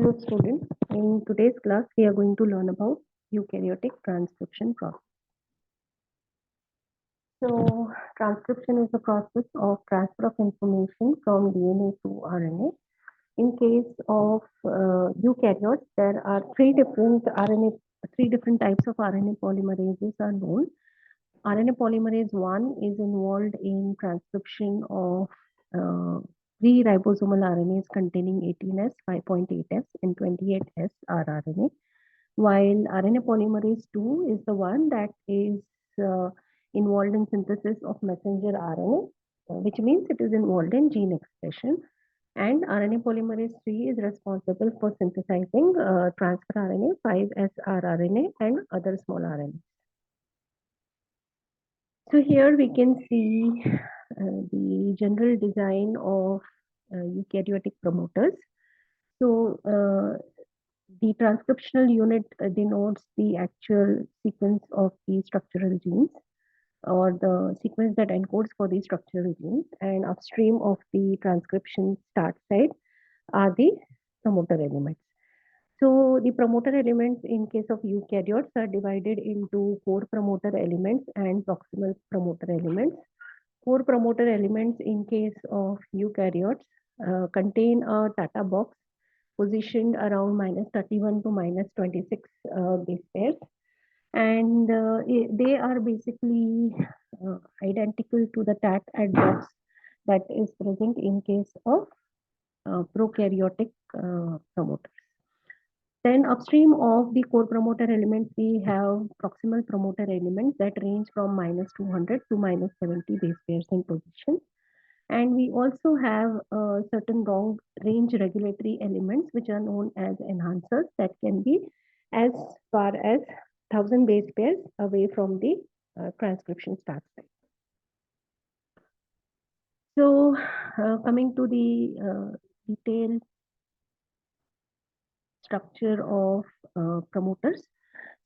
Hello students, in today's class we are going to learn about eukaryotic transcription process. So transcription is the process of transfer of information from DNA to RNA. In case of eukaryotes, there are three different types of RNA polymerases are known. RNA polymerase 1 is involved in transcription of 3 ribosomal RNAs containing 18S, 5.8S, and 28S rRNA, while RNA polymerase 2 is the one that is involved in synthesis of messenger RNA, which means it is involved in gene expression. And RNA polymerase 3 is responsible for synthesizing transfer RNA, 5S rRNA, and other small RNA. So here we can see the general design of eukaryotic promoters. So the transcriptional unit denotes the actual sequence of the structural genes or the sequence that encodes for the structural genes, and upstream of the transcription start site are the promoter elements. So the promoter elements in case of eukaryotes are divided into core promoter elements and proximal promoter elements. Core promoter elements in case of eukaryotes contain a Tata box positioned around -31 to -26 base pairs, and they are basically identical to the TAT at box that is present in case of prokaryotic promoters. Then upstream of the core promoter elements, we have proximal promoter elements that range from -200 to -70 base pairs in position. And we also have certain long range regulatory elements which are known as enhancers that can be as far as 1000 base pairs away from the transcription start site. So coming to the detailed structure of promoters.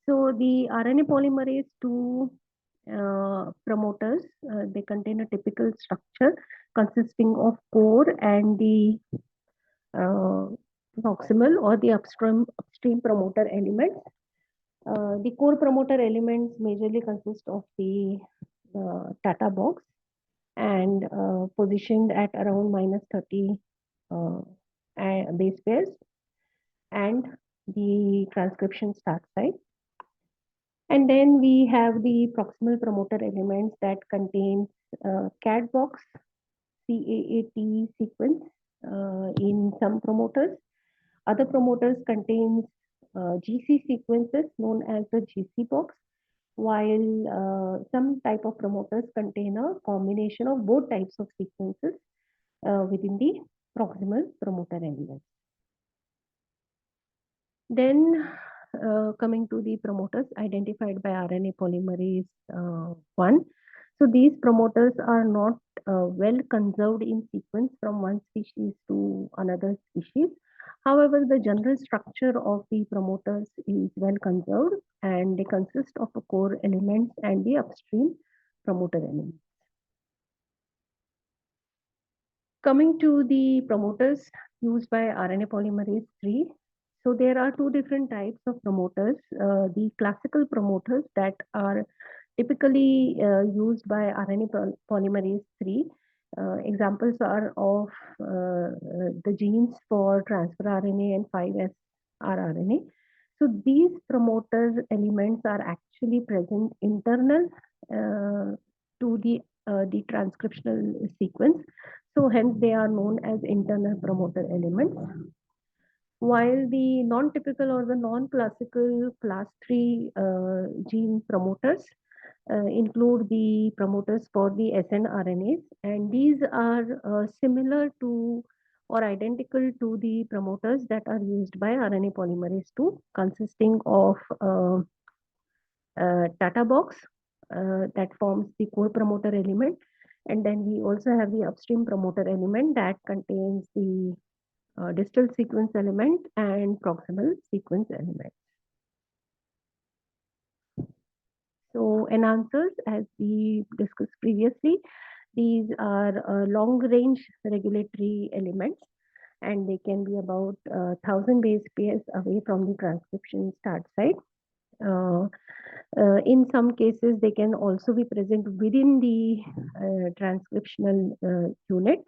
So the RNA polymerase 2 promoters, they contain a typical structure consisting of core and the proximal or the upstream promoter elements. The core promoter elements majorly consist of the Tata box and positioned at around -30 base pairs and the transcription start site. And then we have the proximal promoter elements that contains CAT box, CAAT sequence in some promoters. Other promoters contains GC sequences known as the GC box, while some type of promoters contain a combination of both types of sequences within the proximal promoter elements. Then coming to the promoters identified by RNA polymerase 1. So these promoters are not well conserved in sequence from one species to another species. However, the general structure of the promoters is well conserved and they consist of a core elements and the upstream promoter elements. Coming to the promoters used by RNA polymerase 3. So there are two different types of promoters. The classical promoters that are typically used by RNA polymerase 3. Examples are of the genes for transfer RNA and 5S rRNA. So these promoter elements are actually present internal to the transcriptional sequence. So hence they are known as internal promoter elements. While the non-typical or the non-classical class 3 gene promoters include the promoters for the snRNAs, and these are similar to or identical to the promoters that are used by RNA polymerase 2, consisting of Tata box that forms the core promoter element, and then we also have the upstream promoter element that contains the distal sequence element and proximal sequence element. So enhancers, as we discussed previously, these are long range regulatory elements and they can be about 1,000 base pairs away from the transcription start site. Uh, in some cases, they can also be present within the transcriptional unit,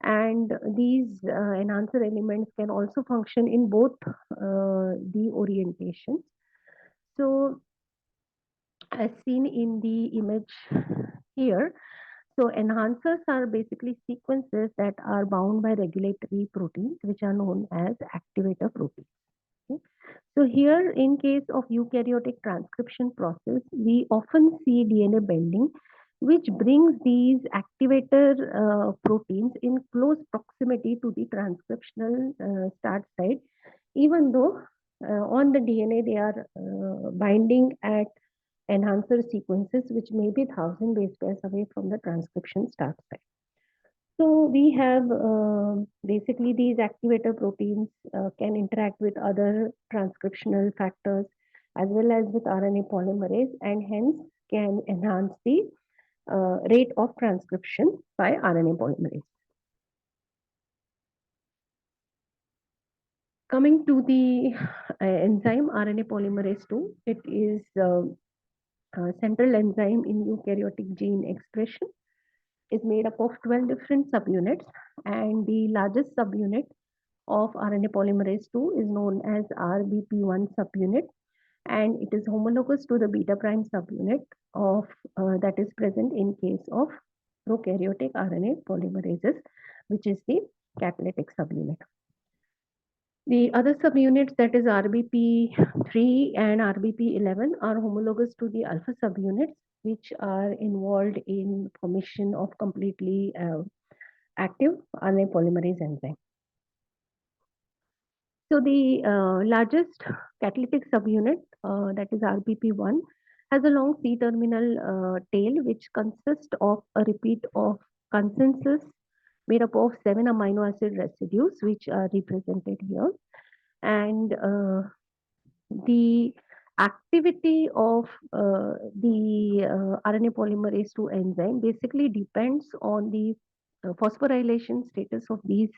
and these enhancer elements can also function in both the orientations. So, as seen in the image here, so enhancers are basically sequences that are bound by regulatory proteins, which are known as activator proteins. Okay. So here, in case of eukaryotic transcription process, we often see DNA bending, which brings these activator proteins in close proximity to the transcriptional start site, even though on the DNA they are binding at enhancer sequences, which may be 1,000 base pairs away from the transcription start site. So we have basically these activator proteins can interact with other transcriptional factors as well as with RNA polymerase, and hence can enhance the rate of transcription by RNA polymerase. Coming to the enzyme RNA polymerase 2, it is a central enzyme in eukaryotic gene expression. Is made up of 12 different subunits, and the largest subunit of RNA polymerase 2 is known as RBP1 subunit, and it is homologous to the beta prime subunit of that is present in case of prokaryotic RNA polymerases, which is the catalytic subunit. The other subunits, that is RBP3 and RBP11, are homologous to the alpha subunits, which are involved in formation of completely active RNA polymerase enzyme. So the largest catalytic subunit, that is RBP1, has a long C-terminal tail, which consists of a repeat of consensus made up of 7 amino acid residues, which are represented here. And the activity of the RNA polymerase 2 enzyme basically depends on the phosphorylation status of these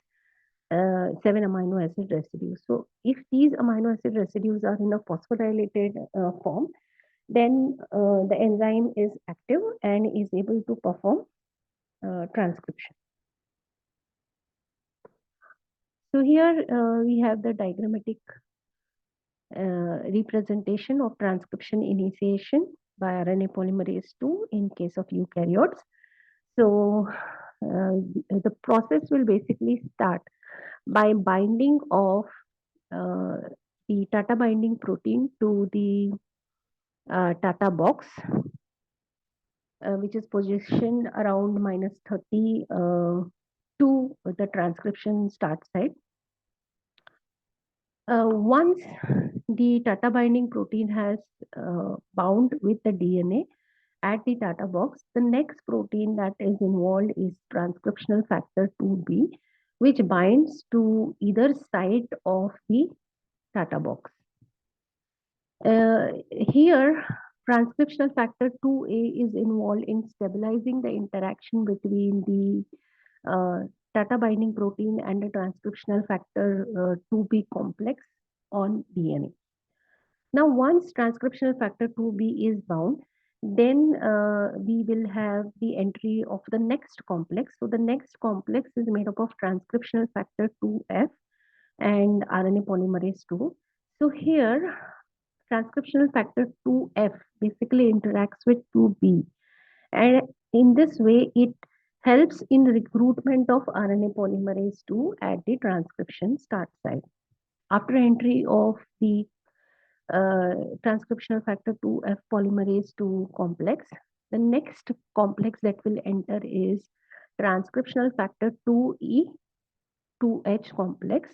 7 amino acid residues. So if these amino acid residues are in a phosphorylated form, then the enzyme is active and is able to perform transcription. So here we have the diagrammatic representation of transcription initiation by RNA polymerase 2 in case of eukaryotes. So the process will basically start by binding of the Tata binding protein to the Tata box, which is positioned around -30 to the transcription start site. Once the Tata binding protein has bound with the DNA at the Tata box, the next protein that is involved is transcriptional factor 2B, which binds to either side of the Tata box. Here, transcriptional factor 2A is involved in stabilizing the interaction between the Tata binding protein and the transcriptional factor 2B complex on DNA. Now, once transcriptional factor 2B is bound, then we will have the entry of the next complex. So the next complex is made up of transcriptional factor 2F and RNA polymerase 2. So here, transcriptional factor 2F basically interacts with 2B. And in this way, it helps in recruitment of RNA polymerase 2 at the transcription start site. After entry of the transcriptional factor 2F polymerase 2 complex, the next complex that will enter is transcriptional factor 2E 2H complex.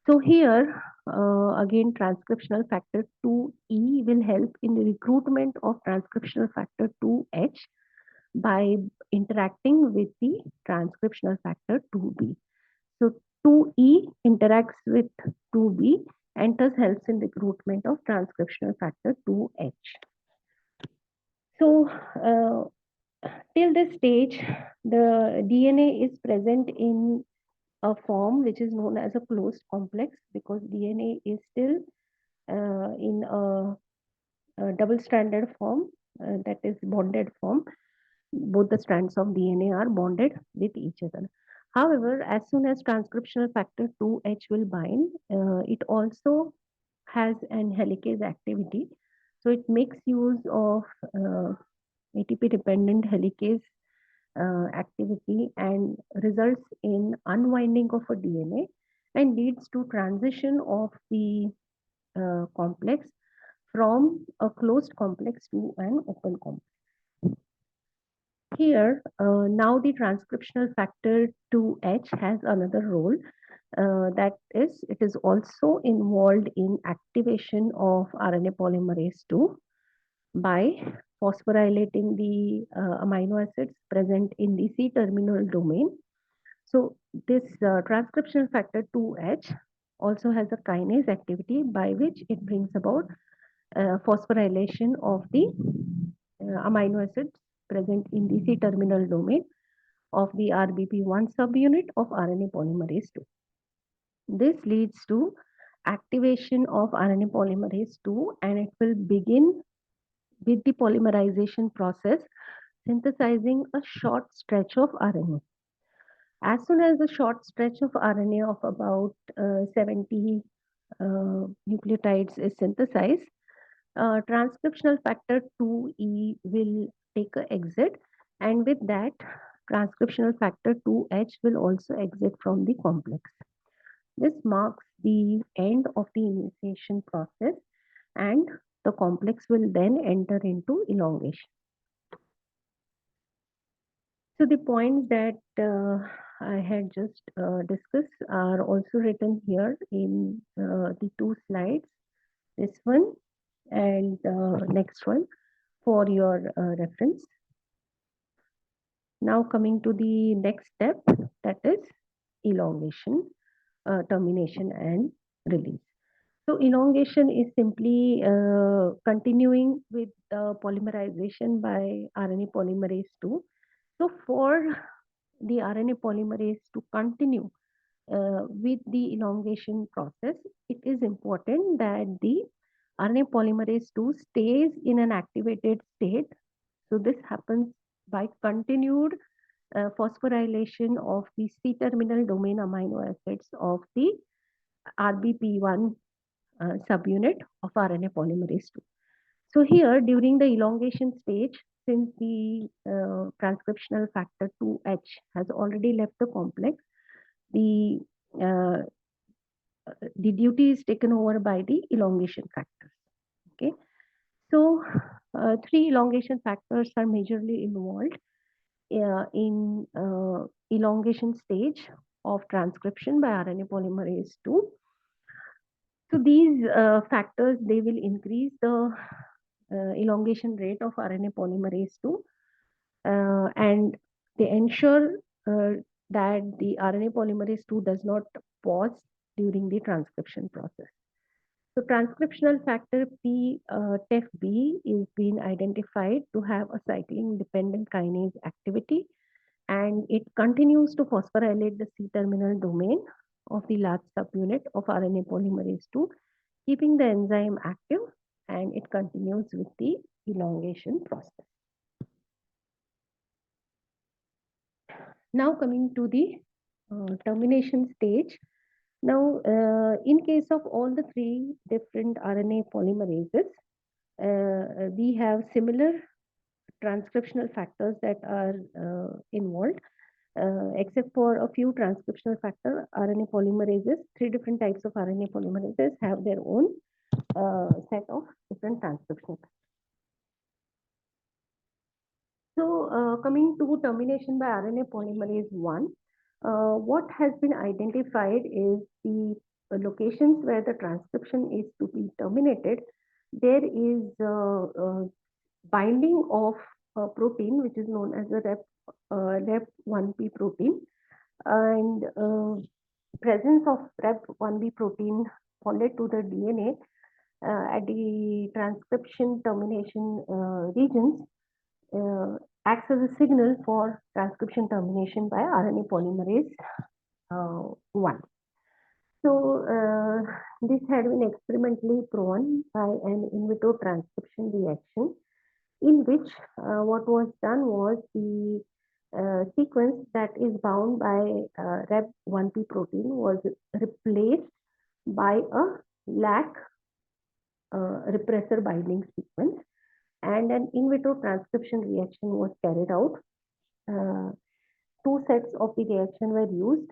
So here, again, transcriptional factor 2E will help in the recruitment of transcriptional factor 2H by interacting with the transcriptional factor 2B. So 2E interacts with 2B and thus helps in recruitment of transcriptional factor 2H. So till this stage, the DNA is present in a form which is known as a closed complex, because DNA is still in a double-stranded form, that is bonded form. Both the strands of DNA are bonded with each other. However, as soon as transcriptional factor 2H will bind, it also has an helicase activity. So it makes use of ATP dependent helicase activity and results in unwinding of a DNA and leads to transition of the complex from a closed complex to an open complex. Here, now the transcriptional factor 2H has another role, that is, it is also involved in activation of RNA polymerase 2 by phosphorylating the amino acids present in the C-terminal domain. So this transcription factor 2H also has a kinase activity by which it brings about phosphorylation of the amino acids present in the C-terminal domain of the RBP1 subunit of RNA polymerase 2. This leads to activation of RNA polymerase 2, and it will begin with the polymerization process, synthesizing a short stretch of RNA. As soon as the short stretch of RNA of about 70 nucleotides is synthesized, transcriptional factor 2E will take an exit, and with that, transcriptional factor 2H will also exit from the complex. This marks the end of the initiation process, and the complex will then enter into elongation. So the points that I had just discussed are also written here in the two slides, this one and next one, for your reference. Now coming to the next step, that is elongation, termination and release. So elongation is simply continuing with the polymerization by RNA polymerase 2. So for the RNA polymerase to continue with the elongation process, it is important that the RNA polymerase 2 stays in an activated state. So this happens by continued phosphorylation of the C-terminal domain amino acids of the RBP1 subunit of RNA polymerase 2. So here, during the elongation stage, since the transcriptional factor 2H has already left the complex, the duty is taken over by the elongation factors. Okay, so three elongation factors are majorly involved in elongation stage of transcription by RNA polymerase 2. So these factors, they will increase the elongation rate of RNA polymerase 2, and they ensure that the RNA polymerase 2 does not pause during the transcription process. So transcriptional factor TEF-B is being identified to have a cycling dependent kinase activity, and it continues to phosphorylate the C-terminal domain of the large subunit of RNA polymerase 2, keeping the enzyme active, and it continues with the elongation process. Now coming to the termination stage. Now, in case of all the three different RNA polymerases, we have similar transcriptional factors that are involved, except for a few transcriptional factor RNA polymerases. Three different types of RNA polymerases have their own set of different transcriptional factors. So coming to termination by RNA polymerase 1, what has been identified is the locations where the transcription is to be terminated. There is binding of a protein which is known as the Rep1B protein, and presence of Rep1B protein bonded to the DNA at the transcription termination regions acts as a signal for transcription termination by RNA polymerase 1. So this had been experimentally proven by an in vitro transcription reaction, in which what was done was the sequence that is bound by Reb1p protein was replaced by a lac repressor binding sequence, and an in vitro transcription reaction was carried out. Two sets of the reaction were used.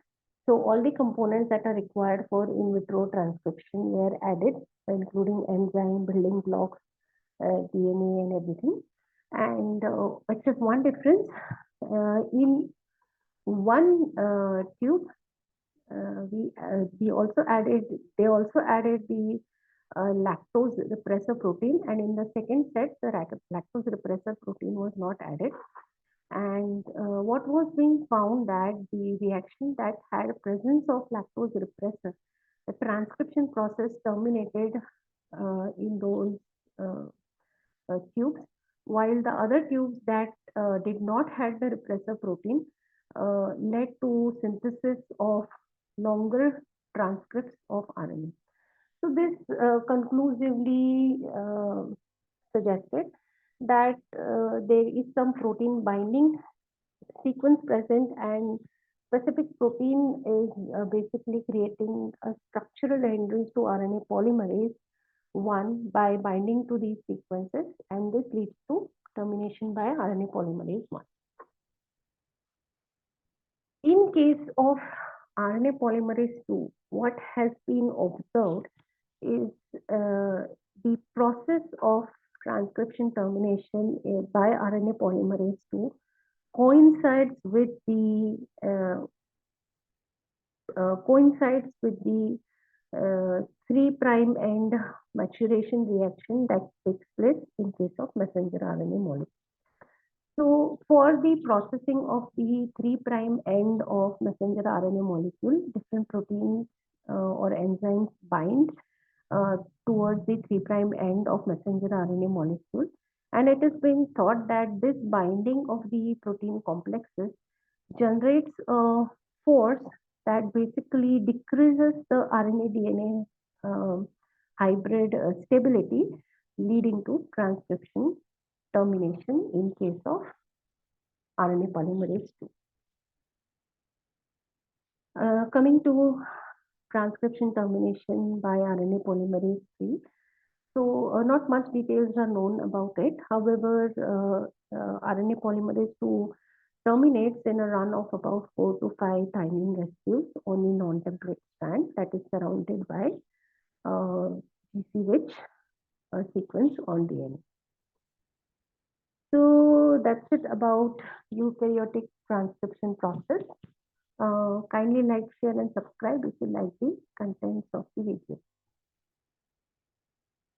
So all the components that are required for in vitro transcription were added, including enzyme, building blocks, DNA, and everything. And except one difference, in one tube, we also added. They also added the lactose repressor protein, and in the second set, the lactose repressor protein was not added. And what was being found that the reaction that had a presence of lactose repressor, the transcription process terminated in those tubes, while the other tubes that did not have the repressor protein led to synthesis of longer transcripts of RNA. So this conclusively suggested that there is some protein binding sequence present, and specific protein is basically creating a structural hindrance to RNA polymerase 1 by binding to these sequences, and this leads to termination by RNA polymerase 1. In case of RNA polymerase 2, what has been observed is the process of transcription termination by RNA polymerase 2 coincides with the 3' end maturation reaction that takes place in case of messenger RNA molecule. So for the processing of the 3' end of messenger RNA molecule, different proteins or enzymes bind towards the 3' end of messenger RNA molecule. And it is being thought that this binding of the protein complexes generates a force that basically decreases the RNA DNA hybrid stability, leading to transcription termination in case of RNA polymerase 2. Coming to transcription termination by RNA polymerase 3. So not much details are known about it. However, RNA polymerase 2 terminates in a run of about 4 to 5 thymine residues on the non-template strand that is surrounded by GC-rich sequence on DNA. So that's it about eukaryotic transcription process. Kindly like, share, and subscribe if you like the contents of the video.